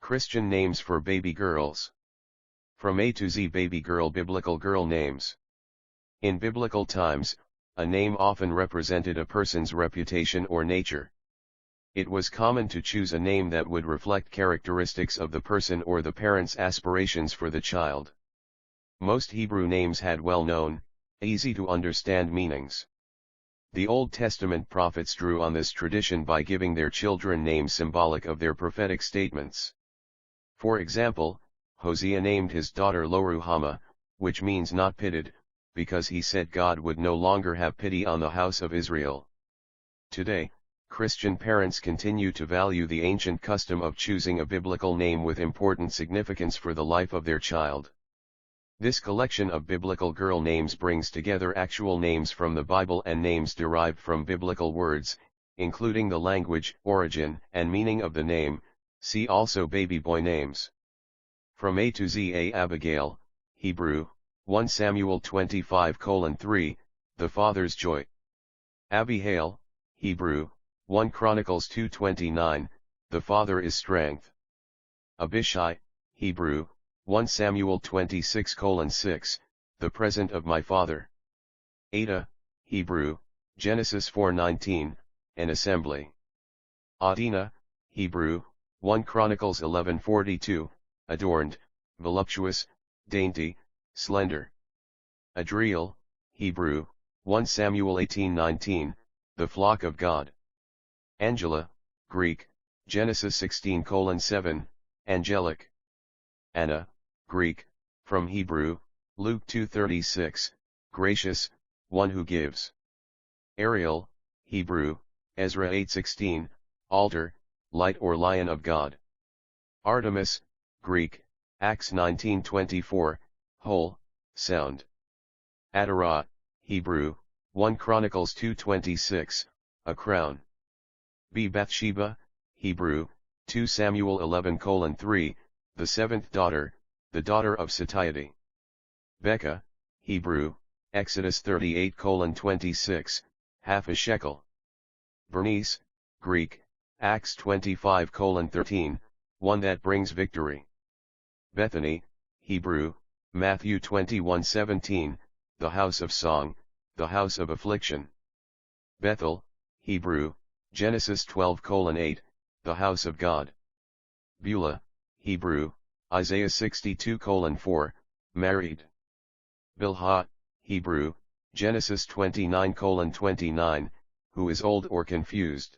Christian names for baby girls. From A to Z baby girl. Biblical girl names. In biblical times, a name often represented a person's reputation or nature. It was common to choose a name that would reflect characteristics of the person or the parent's aspirations for the child. Most Hebrew names had well-known, easy-to-understand meanings. The Old Testament prophets drew on this tradition by giving their children names symbolic of their prophetic statements. For example, Hosea named his daughter Lo-ruhamah, which means not pitied, because he said God would no longer have pity on the house of Israel. Today, Christian parents continue to value the ancient custom of choosing a biblical name with important significance for the life of their child. This collection of biblical girl names brings together actual names from the Bible and names derived from biblical words, including the language, origin, and meaning of the name. See also baby boy names. From A to Z. Abigail, Hebrew, 1 Samuel 25:3, the father's joy. Abihail, Hebrew, 1 Chronicles 2:29, the father is strength. Abishai, Hebrew, 1 Samuel 26:6, the present of my father. Ada, Hebrew, Genesis 4:19, an assembly. Adina, Hebrew, 1 Chronicles 11:42, adorned, voluptuous, dainty, slender. Adriel, Hebrew, 1 Samuel 18:19, the flock of God. Angela, Greek, Genesis 16:7, angelic. Anna, Greek, from Hebrew, Luke 2:36, gracious, one who gives. Ariel, Hebrew, Ezra 8:16, altar, light or lion of God. Artemis, Greek, Acts 19:24, whole, sound. Adarah, Hebrew, 1 Chronicles 2:26, a crown. Bathsheba, Hebrew, 2 Samuel 11:3, the seventh daughter, the daughter of satiety. Bekah, Hebrew, Exodus 38:26, half a shekel. Bernice, Greek, Acts 25:13, one that brings victory. Bethany, Hebrew, Matthew 21:17, the house of song, the house of affliction. Bethel, Hebrew, Genesis 12:8, the house of God. Beulah, Hebrew, Isaiah 62:4, married. Bilhah, Hebrew, Genesis 29:29, who is old or confused.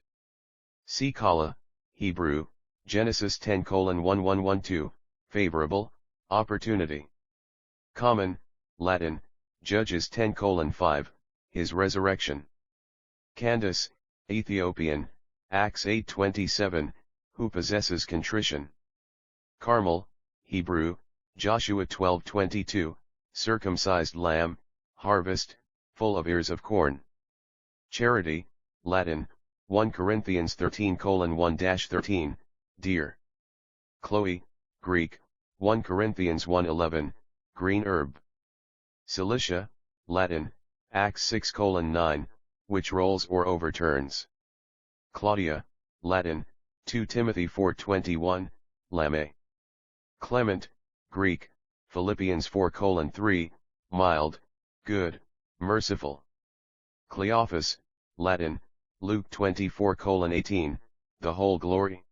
Sekala, Hebrew, Genesis 10:1112, favorable, opportunity. Common, Latin, Judges 10:5, his resurrection. Candace, Ethiopian, Acts 8:27, who possesses contrition. Carmel, Hebrew, Joshua 12:22, circumcised lamb, harvest, full of ears of corn. Charity, Latin, 1 Corinthians 13:1-13, deer. Chloe, Greek, 1 Corinthians 1:11, green herb. Cilicia, Latin, Acts 6:9, which rolls or overturns. Claudia, Latin, 2 Timothy 4:21, lame. Clement, Greek, Philippians 4:3, mild, good, merciful. Cleophas, Latin, Luke 24:18, the whole glory.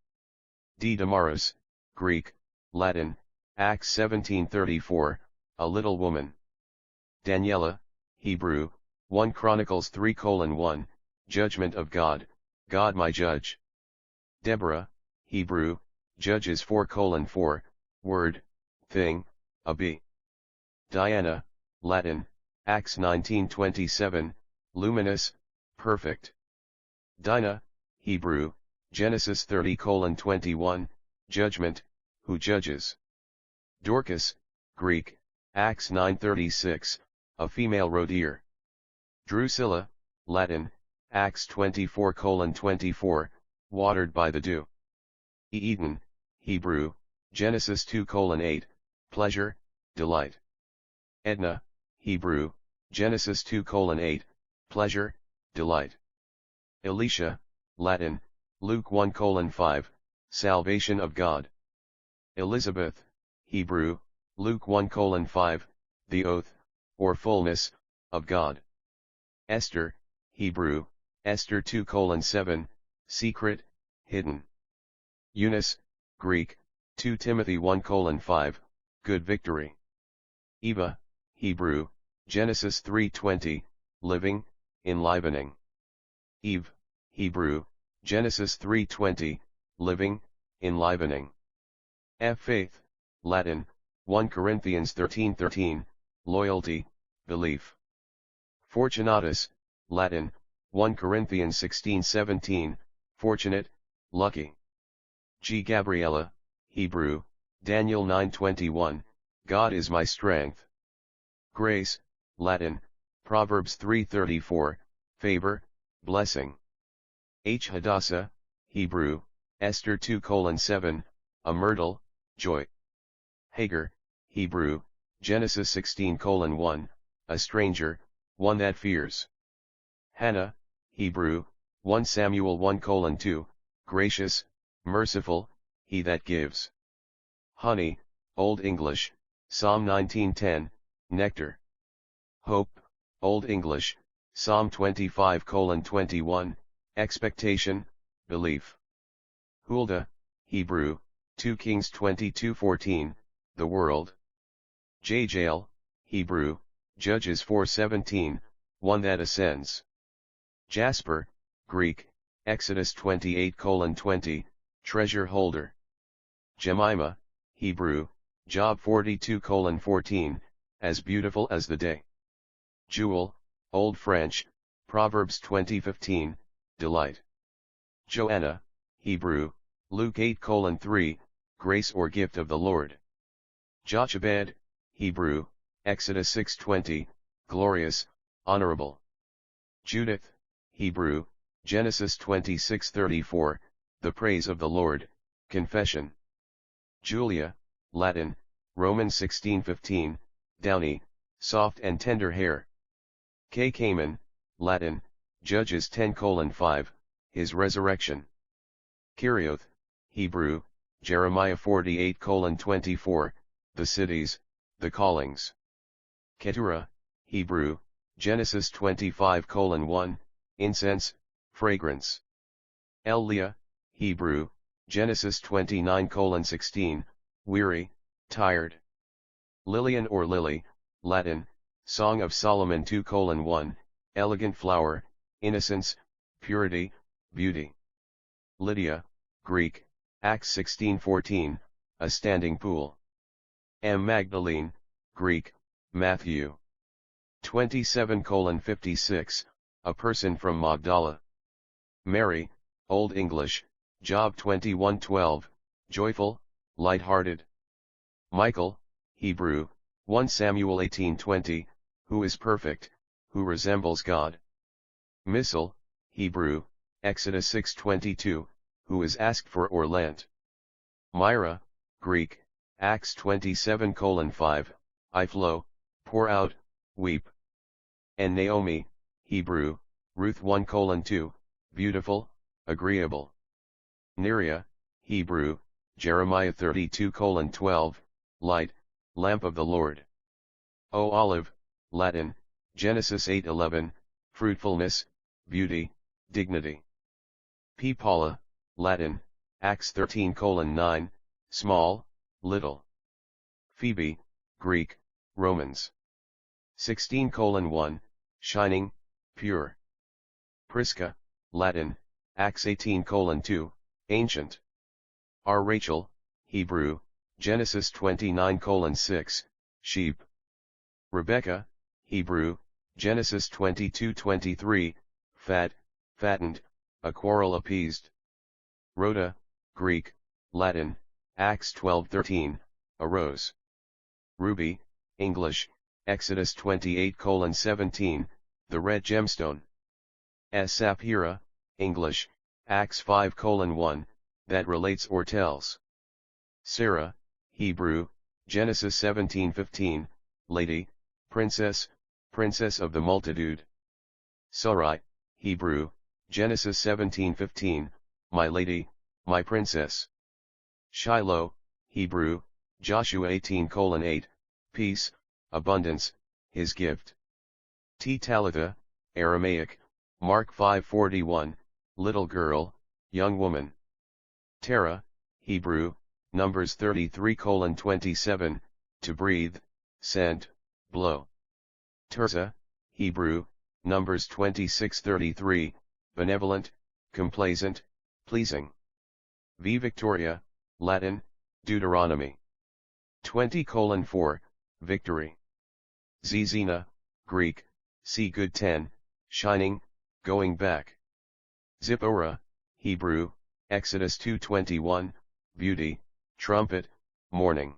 Damaris, Greek, Latin, Acts 17:34, a little woman. Daniela, Hebrew, 1 Chronicles 3:1, judgment of God, God my judge. Deborah, Hebrew, Judges 4:4, word, thing, a bee. Diana, Latin, Acts 19:27, luminous, perfect. Dinah, Hebrew, Genesis 30:21, judgment, who judges. Dorcas, Greek, Acts 9:36, a female roadier. Drusilla, Latin, Acts 24:24, watered by the dew. Eden, Hebrew, Genesis 2:8, pleasure, delight. Edna, Hebrew, Genesis 2:8, pleasure, delight. Elisha, Latin, Luke 1:5, salvation of God. Elizabeth, Hebrew, Luke 1:5, the oath, or fullness, of God. Esther, Hebrew, Esther 2:7, secret, hidden. Eunice, Greek, 2 Timothy 1:5, good victory. Eva, Hebrew, Genesis 3:20, living, enlivening. Eve, Hebrew, Genesis 3:20, living, enlivening. Faith, Latin, 1 Corinthians 13:13, loyalty, belief. Fortunatus, Latin, 1 Corinthians 16:17, fortunate, lucky. Gabriella, Hebrew, Daniel 9:21, God is my strength. Grace, Latin, Proverbs 3:34, favor, blessing. Hadassah, Hebrew, Esther 2:7, a myrtle, joy. Hagar, Hebrew, Genesis 16:1, a stranger, one that fears. Hannah, Hebrew, 1 Samuel 1:2, gracious, merciful, he that gives. Honey, Old English, Psalm 19:10, nectar. Hope, Old English, Psalm 25:21, expectation, belief. Huldah, Hebrew, 2 Kings 22:14, the world. Jael, Hebrew, Judges 4:17, one that ascends. Jasper, Greek, Exodus 28:20, treasure holder. Jemima, Hebrew, Job 42:14, as beautiful as the day. Jewel, Old French, Proverbs 20:15, delight. Joanna, Hebrew, Luke 8:3, grace or gift of the Lord. Jochebed, Hebrew, Exodus 6:20, glorious, honorable. Judith, Hebrew, Genesis 26:34, the praise of the Lord, confession. Julia, Latin, Romans 16:15, downy, soft and tender hair. Cayman, Latin, Judges 10:5, his resurrection. Kerioth, Hebrew, Jeremiah 48:24, the cities, the callings. Keturah, Hebrew, Genesis 25:1, incense, fragrance. Leah, Hebrew, Genesis 29:16, weary, tired. Lillian or lily, Latin, Song of Solomon 2:1, elegant flower, innocence, purity, beauty. Lydia, Greek, Acts 16:14, a standing pool. Magdalene, Greek, Matthew 27:56, a person from Magdala. Mary, Old English, Job 21:12, joyful, light-hearted. Michael, Hebrew, 1 Samuel 18:20, who is perfect, who resembles God. Missile, Hebrew, Exodus 6:22, who is asked for or lent. Myra, Greek, Acts 27:5, I flow, pour out, weep. And Naomi, Hebrew, Ruth 1:2, beautiful, agreeable. Neria, Hebrew, Jeremiah 32:12, light, lamp of the Lord. O Olive, Latin, Genesis 8:11, fruitfulness, beauty, dignity. P. Paula, Latin, Acts 13:9, small, little. Phoebe, Greek, Romans 16:1, shining, pure. Prisca, Latin, Acts 18:2, ancient. R. Rachel, Hebrew, Genesis 29:6, sheep. Rebekah, Hebrew, Genesis 22:23, fat, fattened, a quarrel appeased. Rhoda, Greek, Latin, Acts 12:13, a rose. Ruby, English, Exodus 28:17, the red gemstone. Sapphira, English, Acts 5:1, that relates or tells. Sarah, Hebrew, Genesis 17:15, lady, princess, princess of the multitude. Sarai, Hebrew, Genesis 17:15, my lady, my princess. Shiloh, Hebrew, Joshua 18:8, peace, abundance, his gift. T. Talitha, Aramaic, Mark 5:41, little girl, young woman. Terah, Hebrew, Numbers 33:27, to breathe, send, blow. Tirzah, Hebrew, Numbers 26:33, benevolent, complacent, pleasing. V. Victoria, Latin, Deuteronomy 20:4, victory. Zizina, Greek, see good 10, shining, going back. Zipporah, Hebrew, Exodus 2:21, beauty, trumpet, morning.